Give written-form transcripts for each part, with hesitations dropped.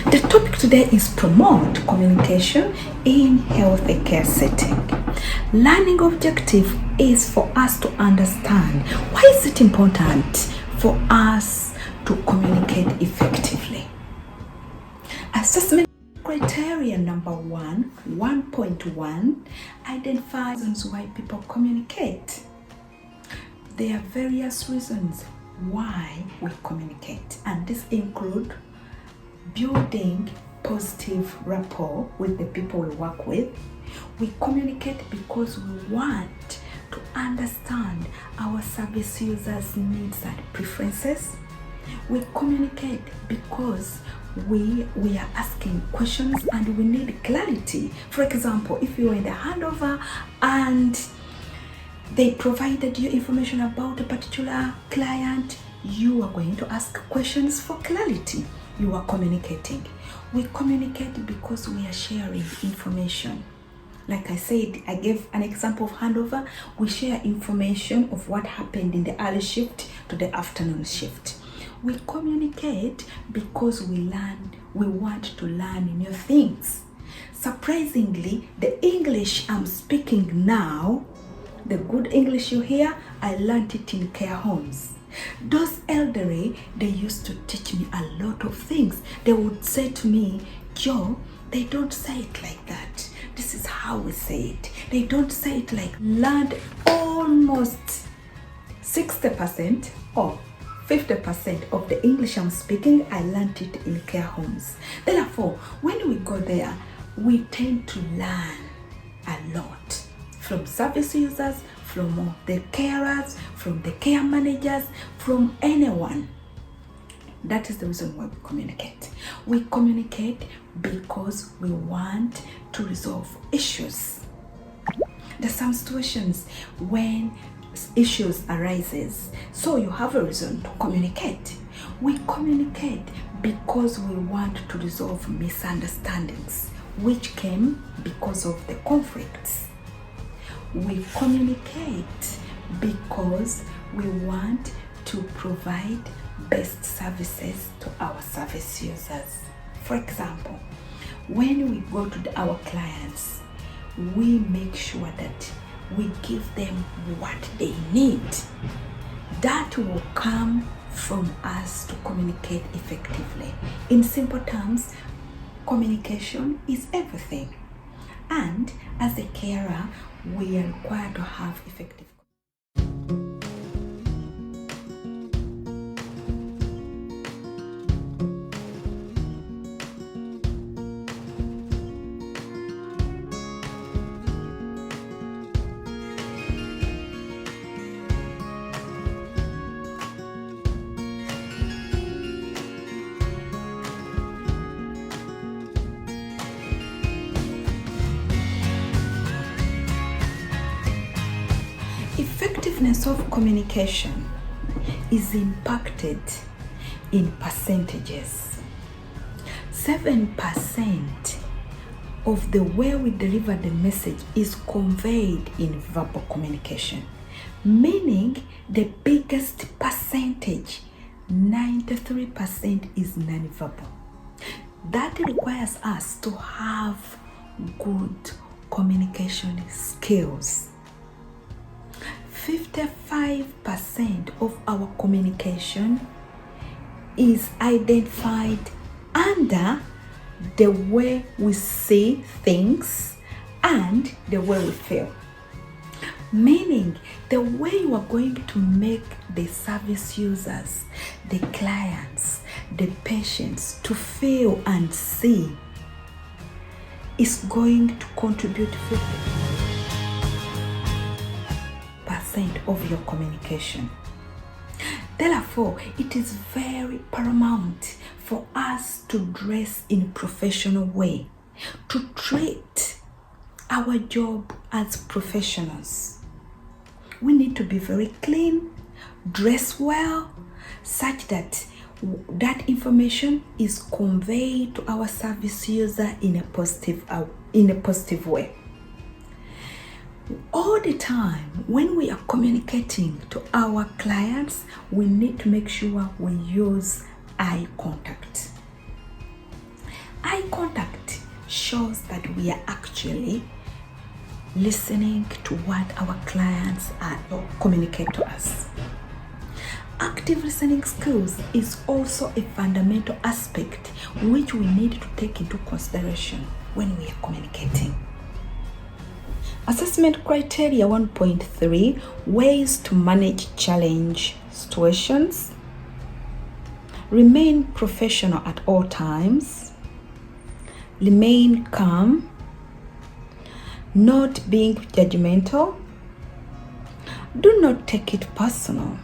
The topic today is promote communication in healthcare setting. Learning objective is for us to understand why is it important for us to communicate effectively. Assessment criteria number 1.1, identify reasons why people communicate. There are various reasons why we communicate, and this include building positive rapport with the people we work with. We communicate because we want to understand our service users' needs and preferences. We communicate because we are asking questions and we need clarity. For example, if you are in the handover and they provided you information about a particular client, you are going to ask questions for clarity. You are communicating. We communicate because we are sharing information. Like I said, I gave an example of handover. We share information of what happened in the early shift to the afternoon shift. We communicate because we want to learn new things. Surprisingly, the English I'm speaking now, the good English you hear, I learned it in care homes. Those elderly, they used to teach me a lot of things. They would say to me, Joe, they don't say it like that. This is how we say it. They don't say it like. Learned almost 60% or 50% of the English I'm speaking, I learned it in care homes. Therefore, when we go there, we tend to learn a lot from service users, from the carers, from the care managers, from anyone. That is the reason why we communicate. We communicate because we want to resolve issues. There are some situations when issues arises, so you have a reason to communicate. We communicate because we want to resolve misunderstandings, which came because of the conflicts. We communicate because we want to provide best services to our service users. For example, when we go to our clients, we make sure that we give them what they need. That will come from us to communicate effectively. In simple terms, communication is everything. And as a carer, we are required to have effective. Effectiveness of communication is impacted in percentages. 7% of the way we deliver the message is conveyed in verbal communication, meaning the biggest percentage, 93%, is non-verbal. That requires us to have good communication skills. 55% of our communication is identified under the way we see things and the way we feel. Meaning, the way you are going to make the service users, the clients, the patients to feel and see is going to contribute 50% of your communication. Therefore, it is very paramount for us to dress in a professional way, to treat our job as professionals. We need to be very clean, dress well, such that that information is conveyed to our service user in a positive way. All the time, when we are communicating to our clients, we need to make sure we use eye contact. Eye contact shows that we are actually listening to what our clients are communicate to us. Active listening skills is also a fundamental aspect which we need to take into consideration when we are communicating. Assessment criteria 1.3, ways to manage challenge situations. Remain professional at all times. Remain calm. Not being judgmental. Do not take it personal.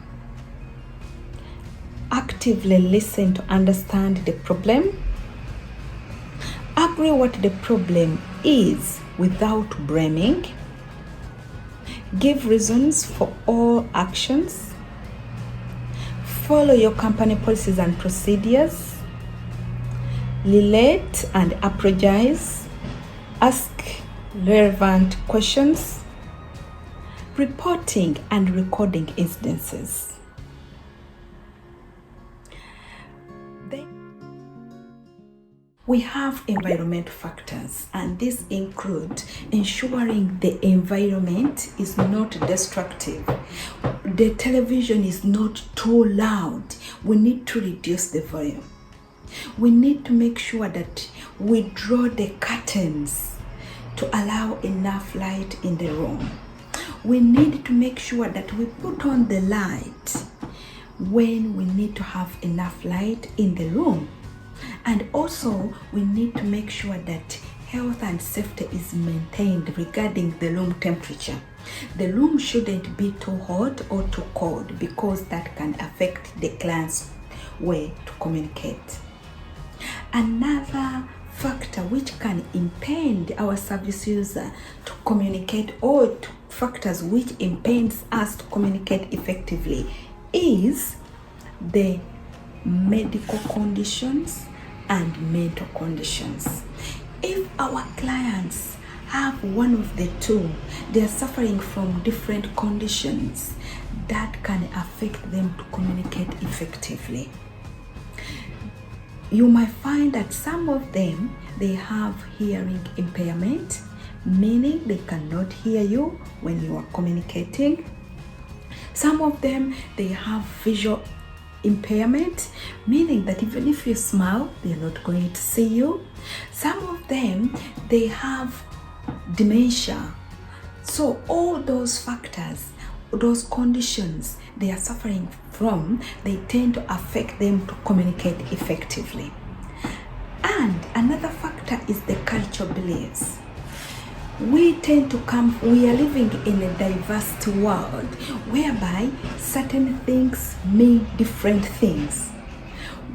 Actively listen to understand the problem. Agree what the problem is without blaming. Give reasons for all actions. Follow your company policies and procedures. Relate and apologize. Ask relevant questions. Reporting and recording incidences. We have environmental factors, and these include ensuring the environment is not destructive. The television is not too loud. We need to reduce the volume. We need to make sure that we draw the curtains to allow enough light in the room. We need to make sure that we put on the light when we need to have enough light in the room. And also, we need to make sure that health and safety is maintained regarding the room temperature. The room shouldn't be too hot or too cold because that can affect the client's way to communicate. Another factor which can impede our service user to communicate, or factors which impede us to communicate effectively, is the medical conditions and mental conditions. If our clients have one of the two, they are suffering from different conditions that can affect them to communicate effectively. You might find that some of them, they have hearing impairment, meaning they cannot hear you when you are communicating. Some of them, they have visual impairment, meaning that even if you smile, they're not going to see you. Some of them, they have dementia. So all those factors, those conditions they are suffering from, they tend to affect them to communicate effectively. And another factor is the cultural beliefs. We are living in a diverse world whereby certain things mean different things.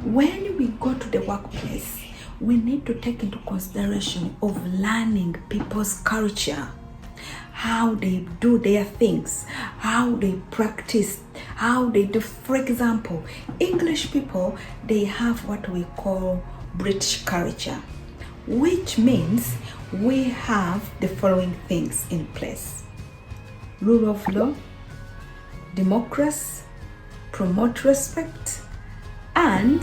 When we go to the workplace, we need to take into consideration of learning people's culture, how they do their things, how they practice, how they do. For example, English people, they have what we call British culture, which means we have the following things in place: rule of law, democracy, promote respect, and